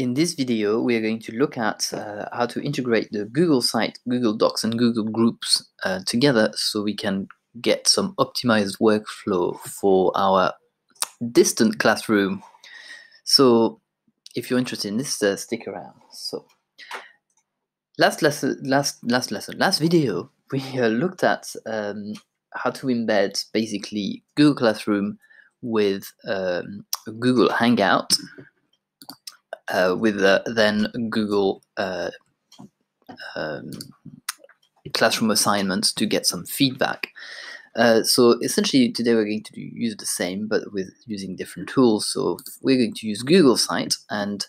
In this video, we are going to look at how to integrate the Google site, Google Docs, and Google Groups together so we can get some optimized workflow for our distant classroom. So if you're interested in this, stick around. So last video, we looked at how to embed basically Google Classroom with Google Hangout with then Google Classroom assignments to get some feedback. So essentially today we're going to use the same but with using different tools. So we're going to use Google Site, and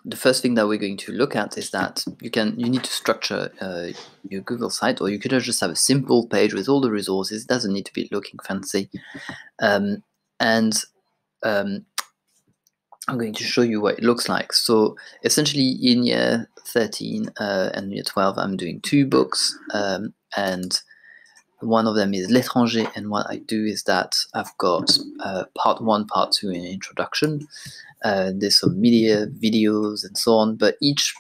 the first thing that we're going to look at is that you need to structure your Google Site, or you could just have a simple page with all the resources. It doesn't need to be looking fancy. I'm going to show you what it looks like. So essentially in year 13 and year 12 I'm doing 2 books, and one of them is L'étranger, and what I do is that I've got part 1, part 2 in introduction. There's some media, videos and so on, but each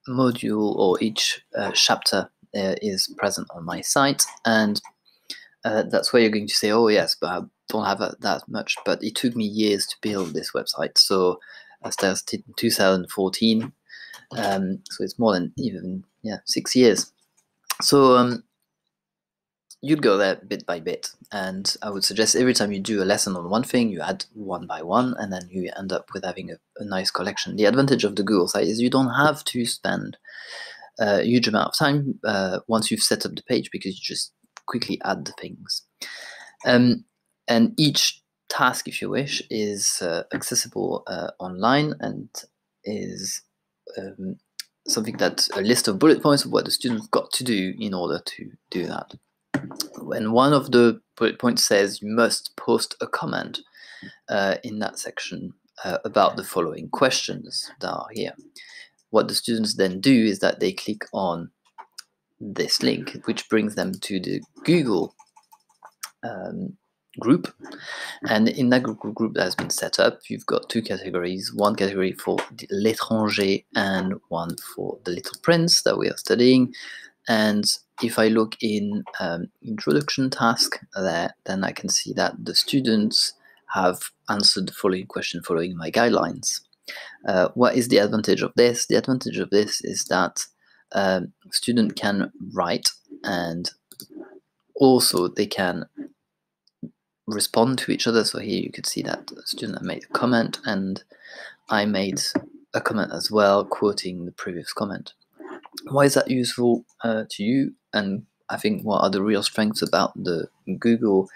module or each chapter is present on my site, and that's where you're going to say, oh yes, but I don't have that much. But it took me years to build this website. So I started in 2014, so it's more than even 6 years. So you'd go there bit by bit, and I would suggest every time you do a lesson on one thing, you add one by one, and then you end up with having a nice collection. The advantage of the Google site is you don't have to spend a huge amount of time once you've set up the page, because you just quickly add the things. And each task, if you wish, is accessible online, and is something that a list of bullet points of what the students got to do in order to do that. When one of the bullet points says you must post a comment in that section about the following questions that are here. What the students then do is that they click on this link, which brings them to the Google group, and in that Google group that has been set up, you've got 2 categories, one category for L'étranger and one for the Little Prince that we are studying. And if I look in introduction task there, then I can see that the students have answered the following question following my guidelines. What is the advantage of this? The advantage of this is that student can write, and also they can respond to each other. So here you could see that the student made a comment, and I made a comment as well, quoting the previous comment. Why is that useful to you? And I think what are the real strengths about the Google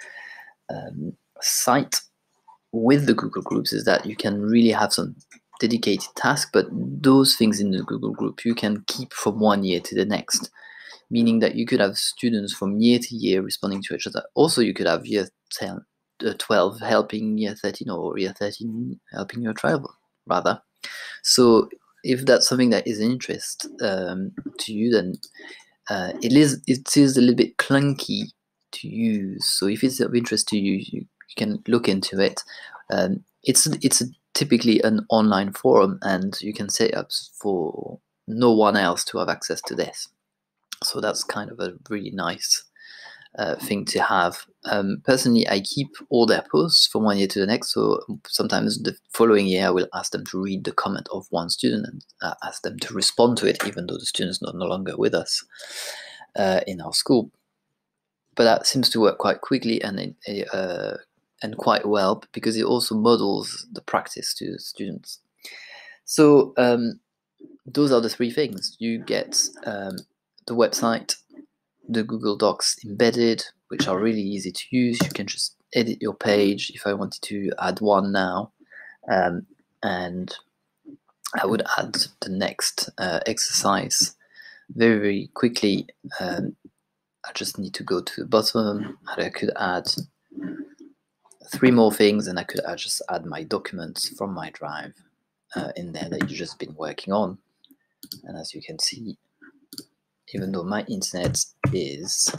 site with the Google Groups is that you can really have some dedicated tasks, but those things in the Google Group you can keep from one year to the next, meaning that you could have students from year to year responding to each other. Also, you could have year 12 helping year 13, or year 13 helping year 12, rather. So if that's something that is of interest to you, then it is a little bit clunky to use. So if it's of interest to you, you can look into it. It's typically an online forum, and you can set up for no one else to have access to this. So that's kind of a really nice thing to have. Personally, I keep all their posts from one year to the next, so sometimes the following year I will ask them to read the comment of one student and ask them to respond to it, even though the student's no longer with us in our school. But that seems to work quite quickly and quite well, because it also models the practice to the students. So those are the 3 things. You get the website, the Google Docs embedded, which are really easy to use. You can just edit your page. If I wanted to add one now, and I would add the next exercise very, very quickly. I just need to go to the bottom, and I could add 3 more things, and I could just add my documents from my drive in there that you've just been working on. And as you can see, even though my internet is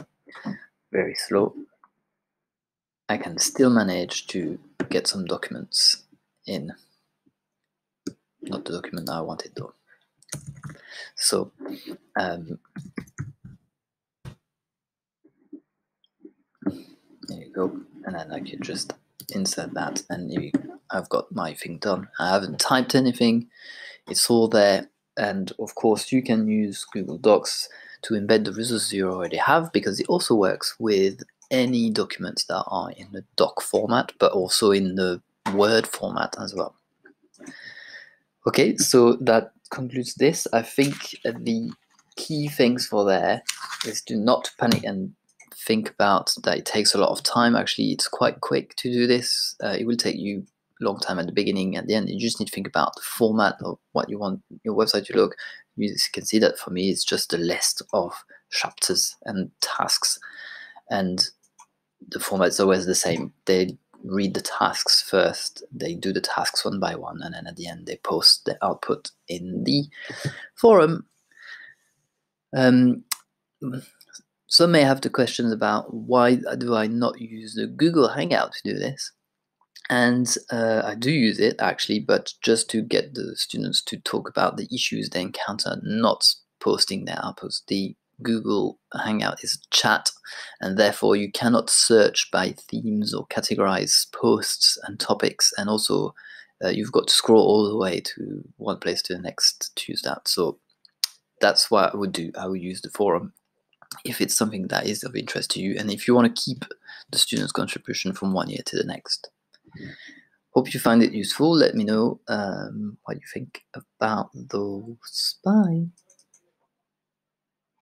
very slow, I can still manage to get some documents in. Not the document that I wanted though. So there you go, and then I can just insert that, and I've got my thing done. I haven't typed anything, it's all there. And of course you can use Google Docs to embed the resources you already have, because it also works with any documents that are in the doc format, but also in the Word format as well. Okay, so that concludes this. I think the key things for there is to not panic and think about that it takes a lot of time. Actually, it's quite quick to do this. It will take you a long time at the beginning. At the end, you just need to think about the format of what you want your website to look. You can see that for me, it's just a list of chapters and tasks, and the format is always the same. They read the tasks first, they do the tasks one by one, and then at the end they post the output in the forum. Some may have the questions about why do I not use the Google Hangout to do this, and I do use it actually, but just to get the students to talk about the issues they encounter, not posting their outputs. The Google Hangout is chat, and therefore you cannot search by themes or categorize posts and topics, and also you've got to scroll all the way to one place to the next to use that. So that's what I would do. I would use the forum if it's something that is of interest to you, and if you want to keep the students' contribution from one year to the next. Hope you find it useful. Let me know what you think about those. Bye.